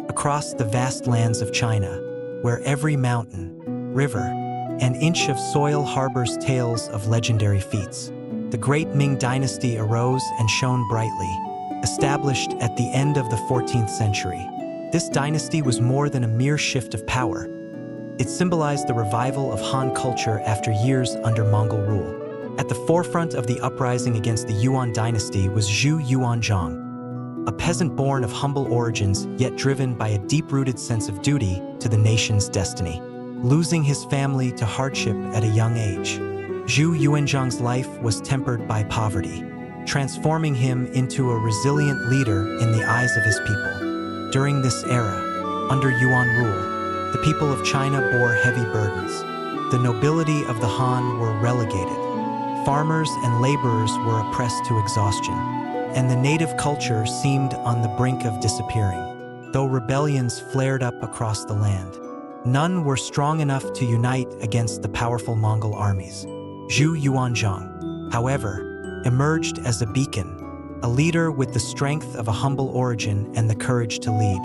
across the vast lands of China, where every mountain, river, and inch of soil harbors tales of legendary feats. The great Ming Dynasty arose and shone brightly, established at the end of the 14th century. This dynasty was more than a mere shift of power. It symbolized the revival of Han culture after years under Mongol rule. At the forefront of the uprising against the Yuan dynasty was Zhu Yuanzhang, a peasant born of humble origins yet driven by a deep-rooted sense of duty to the nation's destiny. Losing his family to hardship at a young age, Zhu Yuanzhang's life was tempered by poverty, transforming him into a resilient leader in the eyes of his people. During this era, under Yuan rule, the people of China bore heavy burdens. The nobility of the Han were relegated. Farmers and laborers were oppressed to exhaustion, and the native culture seemed on the brink of disappearing. Though rebellions flared up across the land, none were strong enough to unite against the powerful Mongol armies. Zhu Yuanzhang, however, emerged as a beacon, a leader with the strength of a humble origin and the courage to lead.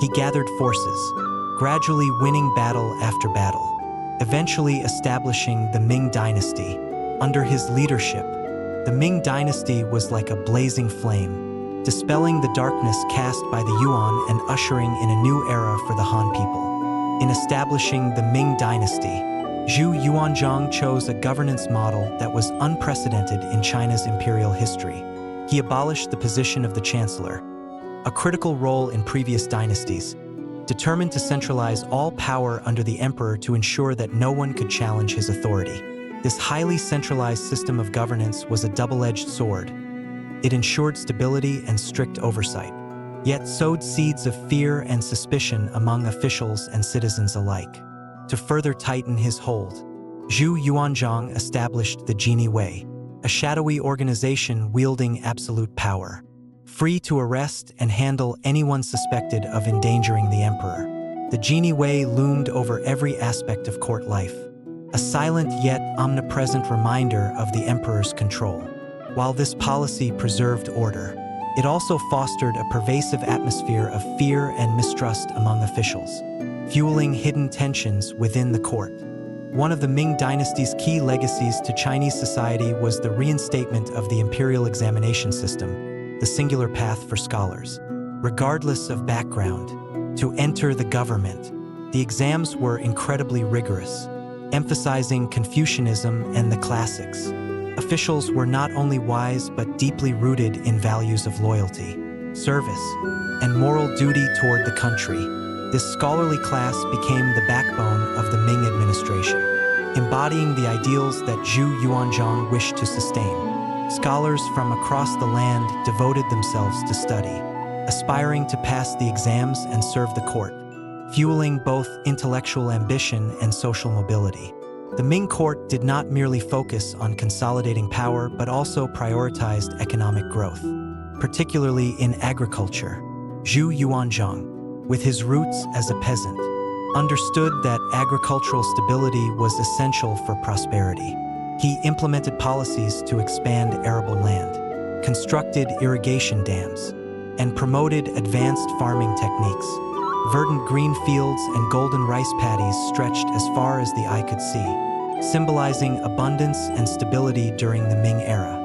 He gathered forces, gradually winning battle after battle, eventually establishing the Ming Dynasty. Under his leadership, the Ming Dynasty was like a blazing flame, dispelling the darkness cast by the Yuan and ushering in a new era for the Han people. In establishing the Ming Dynasty, Zhu Yuanzhang chose a governance model that was unprecedented in China's imperial history. He abolished the position of the chancellor, a critical role in previous dynasties, determined to centralize all power under the emperor to ensure that no one could challenge his authority. This highly centralized system of governance was a double-edged sword. It ensured stability and strict oversight, yet sowed seeds of fear and suspicion among officials and citizens alike. To further tighten his hold, Zhu Yuanzhang established the Jinyi Wei, a shadowy organization wielding absolute power, free to arrest and handle anyone suspected of endangering the emperor. The Jinyi Wei loomed over every aspect of court life, a silent yet omnipresent reminder of the emperor's control. While this policy preserved order, it also fostered a pervasive atmosphere of fear and mistrust among officials, fueling hidden tensions within the court. One of the Ming Dynasty's key legacies to Chinese society was the reinstatement of the imperial examination system, the singular path for scholars. Regardless of background, to enter the government, the exams were incredibly rigorous, emphasizing Confucianism and the classics. Officials were not only wise but deeply rooted in values of loyalty, service, and moral duty toward the country. This scholarly class became the backbone of the Ming administration, embodying the ideals that Zhu Yuanzhang wished to sustain. Scholars from across the land devoted themselves to study, aspiring to pass the exams and serve the court, fueling both intellectual ambition and social mobility. The Ming court did not merely focus on consolidating power but also prioritized economic growth, particularly in agriculture. Zhu Yuanzhang, with his roots as a peasant, understood that agricultural stability was essential for prosperity. He implemented policies to expand arable land, constructed irrigation dams, and promoted advanced farming techniques. Verdant green fields and golden rice paddies stretched as far as the eye could see, symbolizing abundance and stability during the Ming era.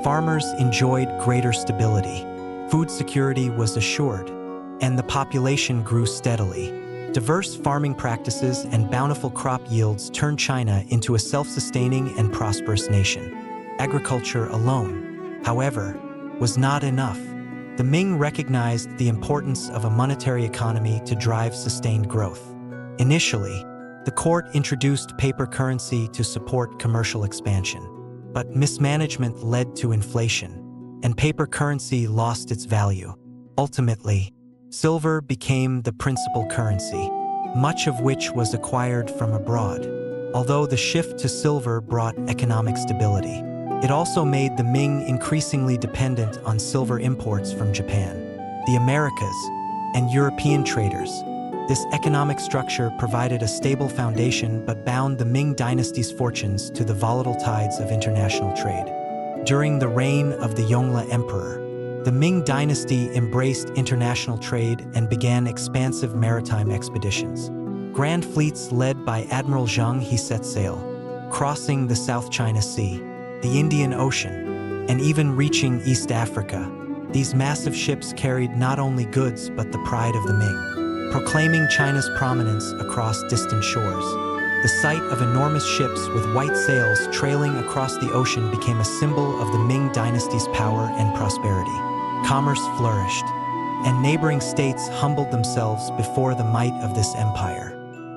Farmers enjoyed greater stability, food security was assured, and the population grew steadily. Diverse farming practices and bountiful crop yields turned China into a self-sustaining and prosperous nation. Agriculture alone, however, was not enough. The Ming recognized the importance of a monetary economy to drive sustained growth. Initially, the court introduced paper currency to support commercial expansion, but mismanagement led to inflation, and paper currency lost its value. Ultimately, silver became the principal currency, much of which was acquired from abroad. Although the shift to silver brought economic stability, it also made the Ming increasingly dependent on silver imports from Japan, the Americas, and European traders. This economic structure provided a stable foundation but bound the Ming dynasty's fortunes to the volatile tides of international trade. During the reign of the Yongle Emperor, The Ming Dynasty embraced international trade and began expansive maritime expeditions. Grand fleets led by Admiral Zheng He set sail, crossing the South China Sea, the Indian Ocean, and even reaching East Africa. These massive ships carried not only goods but the pride of the Ming, proclaiming China's prominence across distant shores. The sight of enormous ships with white sails trailing across the ocean became a symbol of the Ming Dynasty's power and prosperity. Commerce flourished, and neighboring states humbled themselves before the might of this empire.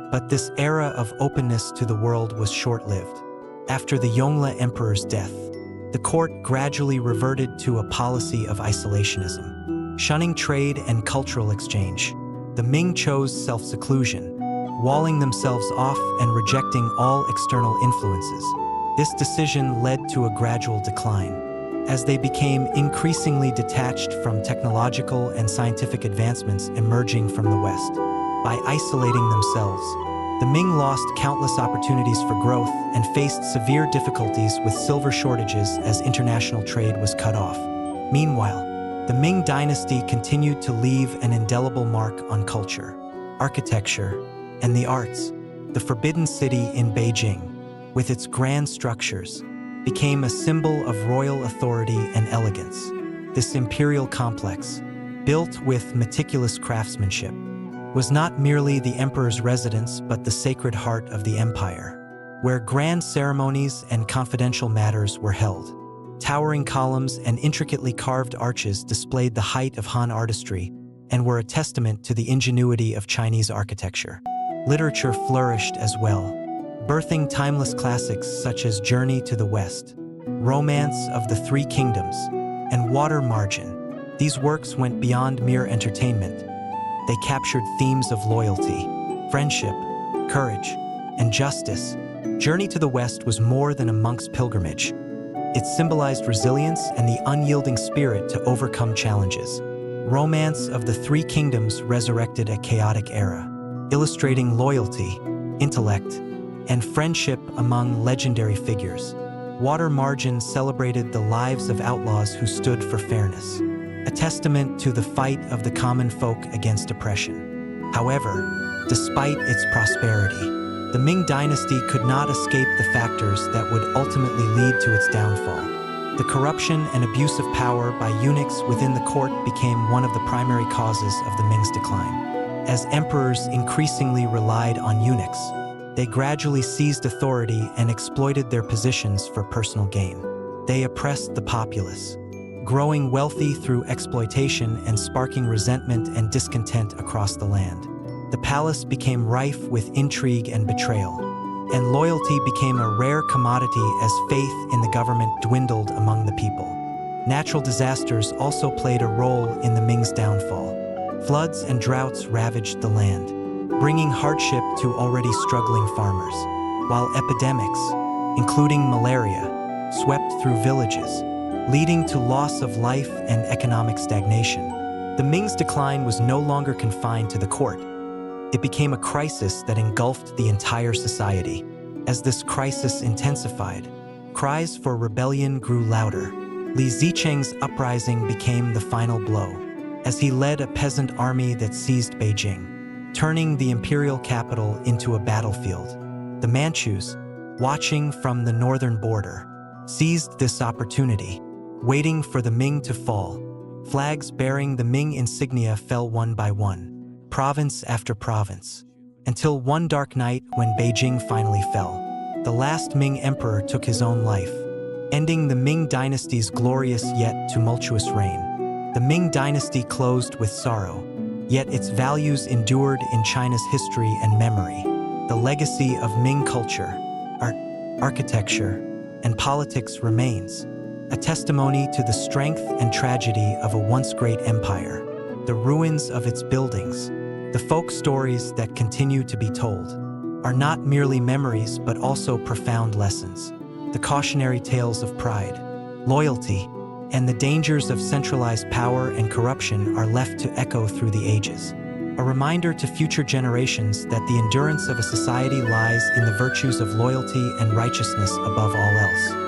But this era of openness to the world was short-lived. After the Yongle Emperor's death, the court gradually reverted to a policy of isolationism. Shunning trade and cultural exchange, the Ming chose self-seclusion, walling themselves off and rejecting all external influences. This decision led to a gradual decline, as they became increasingly detached from technological and scientific advancements emerging from the West. By isolating themselves, the Ming lost countless opportunities for growth and faced severe difficulties with silver shortages as international trade was cut off. Meanwhile, the Ming Dynasty continued to leave an indelible mark on culture, architecture, and the arts. The Forbidden City in Beijing, with its grand structures, became a symbol of royal authority and elegance. This imperial complex, built with meticulous craftsmanship, was not merely the emperor's residence but the sacred heart of the empire, where grand ceremonies and confidential matters were held. Towering columns and intricately carved arches displayed the height of Han artistry and were a testament to the ingenuity of Chinese architecture. Literature flourished as well, birthing timeless classics such as Journey to the West, Romance of the Three Kingdoms, and Water Margin. These works went beyond mere entertainment. They captured themes of loyalty, friendship, courage, and justice. Journey to the West was more than a monk's pilgrimage. It symbolized resilience and the unyielding spirit to overcome challenges. Romance of the Three Kingdoms resurrected a chaotic era, illustrating loyalty, intellect, and friendship among legendary figures. Water Margin celebrated the lives of outlaws who stood for fairness, a testament to the fight of the common folk against oppression. However, despite its prosperity, the Ming Dynasty could not escape the factors that would ultimately lead to its downfall. The corruption and abuse of power by eunuchs within the court became one of the primary causes of the Ming's decline. As emperors increasingly relied on eunuchs, they gradually seized authority and exploited their positions for personal gain. They oppressed the populace, growing wealthy through exploitation and sparking resentment and discontent across the land. The palace became rife with intrigue and betrayal, and loyalty became a rare commodity as faith in the government dwindled among the people. Natural disasters also played a role in the Ming's downfall. Floods and droughts ravaged the land, bringing hardship to already struggling farmers, while epidemics, including malaria, swept through villages, leading to loss of life and economic stagnation. The Ming's decline was no longer confined to the court. It became a crisis that engulfed the entire society. As this crisis intensified, cries for rebellion grew louder. Li Zicheng's uprising became the final blow, as he led a peasant army that seized Beijing, turning the imperial capital into a battlefield. The Manchus, watching from the northern border, seized this opportunity, waiting for the Ming to fall. Flags bearing the Ming insignia fell one by one, province after province, until one dark night when Beijing finally fell. The last Ming emperor took his own life, ending the Ming Dynasty's glorious yet tumultuous reign. The Ming Dynasty closed with sorrow, yet its values endured in China's history and memory. The legacy of Ming culture, art, architecture, and politics remains, a testimony to the strength and tragedy of a once great empire. The ruins of its buildings, the folk stories that continue to be told, are not merely memories but also profound lessons. The cautionary tales of pride, loyalty, and the dangers of centralized power and corruption are left to echo through the ages. A reminder to future generations that the endurance of a society lies in the virtues of loyalty and righteousness above all else.